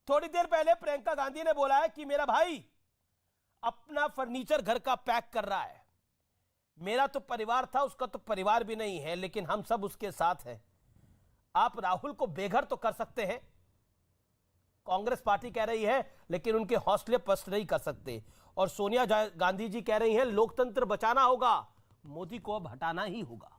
थोड़ी देर पहले प्रियंका गांधी ने बोला है कि मेरा भाई अपना फर्नीचर घर का पैक कर रहा है। मेरा तो परिवार था, उसका तो परिवार भी नहीं है, लेकिन हम सब उसके साथ हैं। आप राहुल को बेघर तो कर सकते हैं, कांग्रेस पार्टी कह रही है, लेकिन उनके हौसले पस्त नहीं कर सकते। और सोनिया गांधी जी कह रही हैं लोकतंत्र बचाना होगा, मोदी को अब हटाना ही होगा।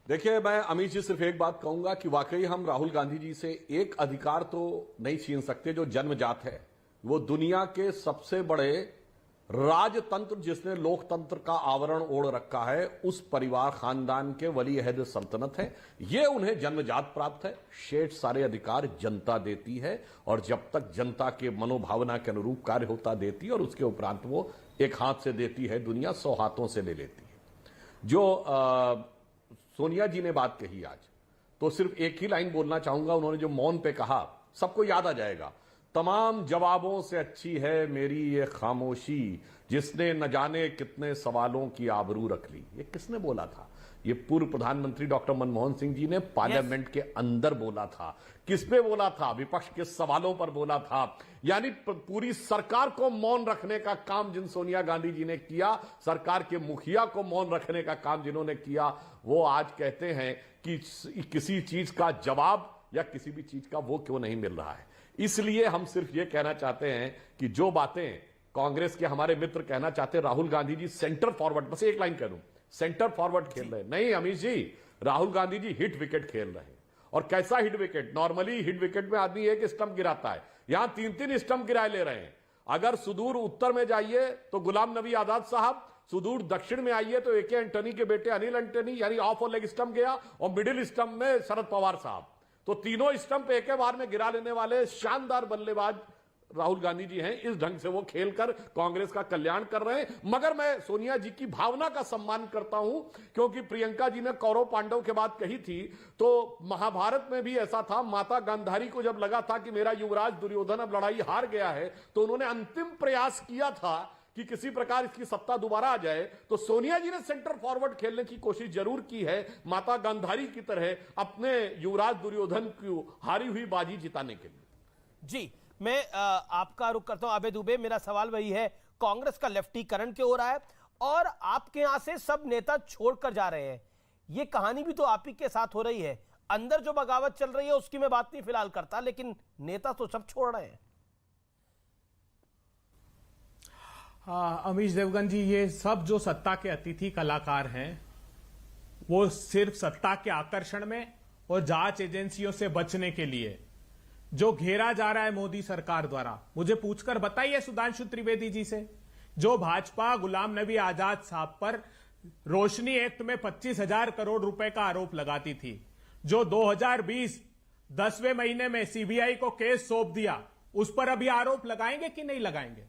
देखिए, मैं अमित जी सिर्फ एक बात कहूंगा कि वाकई हम राहुल गांधी जी से एक अधिकार तो नहीं छीन सकते जो जन्मजात है। वो दुनिया के सबसे बड़े राजतंत्र जिसने लोकतंत्र का आवरण ओढ़ रखा है, उस परिवार खानदान के वली अहद सल्तनत है। ये उन्हें जन्मजात प्राप्त है। शेष सारे अधिकार जनता देती है, और जब तक जनता के मनोभावना के अनुरूप कार्य होता देती है, और उसके उपरांत वो एक हाथ से देती है, दुनिया 100 हाथों से ले लेती है। जो सोनिया जी ने बात कही आज, तो सिर्फ एक ही लाइन बोलना चाहूंगा। उन्होंने जो मौन पे कहा, सबको याद आ जाएगा, तमाम जवाबों से अच्छी है मेरी ये खामोशी, जिसने न जाने कितने सवालों की आबरू रख ली। ये किसने बोला था? ये पूर्व प्रधानमंत्री डॉक्टर मनमोहन सिंह जी ने पार्लियामेंट के अंदर बोला था। किस पे बोला था? विपक्ष के सवालों पर बोला था। यानी पूरी सरकार को मौन रखने का काम जिन सोनिया गांधी जी ने किया, सरकार के मुखिया को मौन रखने का काम जिन्होंने किया, वो आज कहते हैं कि किसी चीज का जवाब या किसी भी चीज का वो क्यों नहीं मिल रहा है। इसलिए हम सिर्फ ये कहना चाहते हैं कि जो बातें कांग्रेस के हमारे मित्र कहना चाहते हैं, राहुल गांधी जी सेंटर फॉरवर्ड, बस एक लाइन कह दूं, सेंटर फॉरवर्ड खेल रहे हैं। नहीं अमित जी, राहुल गांधी जी हिट विकेट खेल रहे हैं। और कैसा hit wicket? Normally hit wicket में आदमी एक स्टंप गिराता है, यहां 3-3 स्टंप गिराए ले रहे हैं। अगर सुदूर उत्तर में जाइए तो गुलाम नबी आजाद साहब, सुदूर दक्षिण में आइए तो ए.के. एंटनी के बेटे अनिल एंटनी, यानी ऑफ और लेग स्टंप गया, और मिडिल स्टंप में शरद पवार साहब। तो तीनों स्टंप एक बार में गिरा लेने वाले शानदार बल्लेबाज राहुल गांधी जी हैं। इस ढंग से वो खेलकर कांग्रेस का कल्याण कर रहे हैं। मगर मैं सोनिया जी की भावना का सम्मान करता हूं, क्योंकि प्रियंका जी ने कौरव पांडव के बात कही थी, तो महाभारत में भी ऐसा था। माता गांधारी को जब लगा था कि मेरा युवराज दुर्योधन अब लड़ाई हार गया है, तो उन्होंने अंतिम प्रयास किया था कि किसी प्रकार इसकी सत्ता दोबारा आ जाए। तो सोनिया जी ने सेंटर फॉरवर्ड खेलने की कोशिश जरूर की है, माता गांधारी की तरह अपने युवराज दुर्योधन की हारी हुई बाजी जिताने के लिए। जी, मैं आपका रुख करता हूं आबे दुबे। मेरा सवाल वही है, कांग्रेस का लेफ्टीकरण क्यों हो रहा है और आपके यहां से सब नेता छोड़कर जा रहे हैं? ये कहानी भी तो आप ही के साथ हो रही है। अंदर जो बगावत चल रही है उसकी मैं बात नहीं फिलहाल करता, लेकिन नेता तो सब छोड़ रहे हैं। अमीश देवगन जी, ये सब जो सत्ता के अतिथि कलाकार हैं, वो सिर्फ सत्ता के आकर्षण में और जांच एजेंसियों से बचने के लिए जो घेरा जा रहा है मोदी सरकार द्वारा। मुझे पूछकर बताइए सुधांशु त्रिवेदी जी से, जो भाजपा गुलाम नबी आजाद साहब पर रोशनी एक्ट में 25,000 करोड़ रुपए का आरोप लगाती थी, जो 2020 10वें महीने में सीबीआई को केस सौंप दिया, उस पर अभी आरोप लगाएंगे कि नहीं लगाएंगे?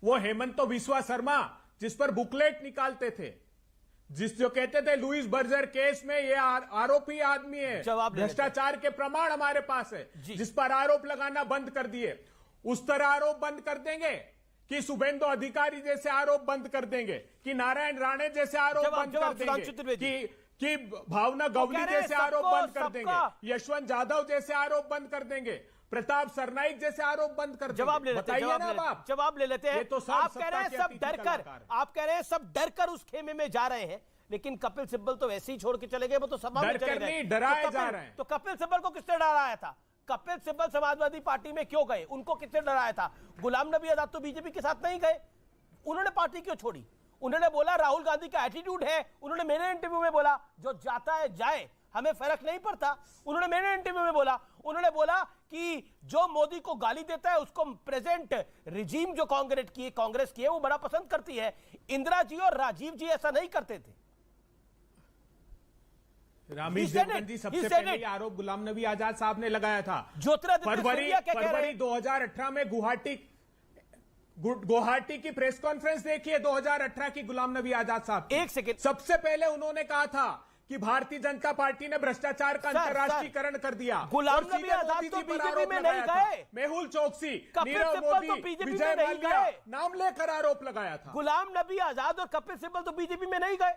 वो हेमंत विश्वा शर्मा, जिस पर बुकलेट निकालते थे, जो कहते थे लुइस बर्जर केस में ये आरोपी आदमी है, भ्रष्टाचार के प्रमाण हमारे पास है, जिस पर आरोप लगाना बंद कर दिए, उस तरह आरोप बंद कर देंगे कि शुभेंदु अधिकारी जैसे आरोप बंद कर देंगे, कि नारायण राणे जैसे आरोप बंद कर देंगे, कि भावना गवली जैसे आरोप बंद कर देंगे, यशवंत जाधव जैसे आरोप बंद कर देंगे, प्रताप सरनाइक जैसे आरोप बंद कर देंगे? जवाब ले लेते हैं, जवाब ले लेते हैं। तो आप कह रहे हैं सब डरकर, आप कह रहे हैं सब डरकर उस खेमे में जा रहे हैं, लेकिन कपिल सिब्बल तो वैसे ही छोड़ के चले गए, वो तो सभा में चले गए। डराए जा रहे हैं। तो कपिल सिब्बल को किसने डराया था? कपिल सिब्बल समाजवादी पार्टी में क्यों गए? उनको किसने डराया था? गुलाम नबी आजाद तो बीजेपी के साथ नहीं गए, उन्होंने पार्टी क्यों छोड़ी? उन्होंने बोला राहुल गांधी का एटीट्यूड है। उन्होंने मेरे इंटरव्यू में बोला जो जाता है जाए, हमें फर्क नहीं पड़ता। उन्होंने मेरे इंटरव्यू में बोला, उन्होंने बोला कि जो मोदी को गाली देता है उसको प्रेजेंट रिजीम जो कांग्रेस की है वो बड़ा पसंद करती है। इंदिरा जी और राजीव जी ऐसा नहीं करते थे। रामेश देवगन जी, सबसे पहले ये आरोप गुलाम नबी आजाद साहब ने लगाया था। फरवरी 2018 में गुवाहाटी की प्रेस कॉन्फ्रेंस देखिए 2018 की गुलाम नबी आजाद साहब। एक सेकंड, सबसे पहले उन्होंने कहा था कि भारतीय जनता पार्टी ने भ्रष्टाचार का अंतर्राष्ट्रीयकरण कर दिया। गुलाम नबी आजाद तो बीजेपी में नहीं गए। मेहुल चोकसी, नीरव मोदी, विजय माल्या नाम लेकर आरोप लगाया था। गुलाम नबी आजाद और कपिल सिब्बल तो बीजेपी में नहीं गए।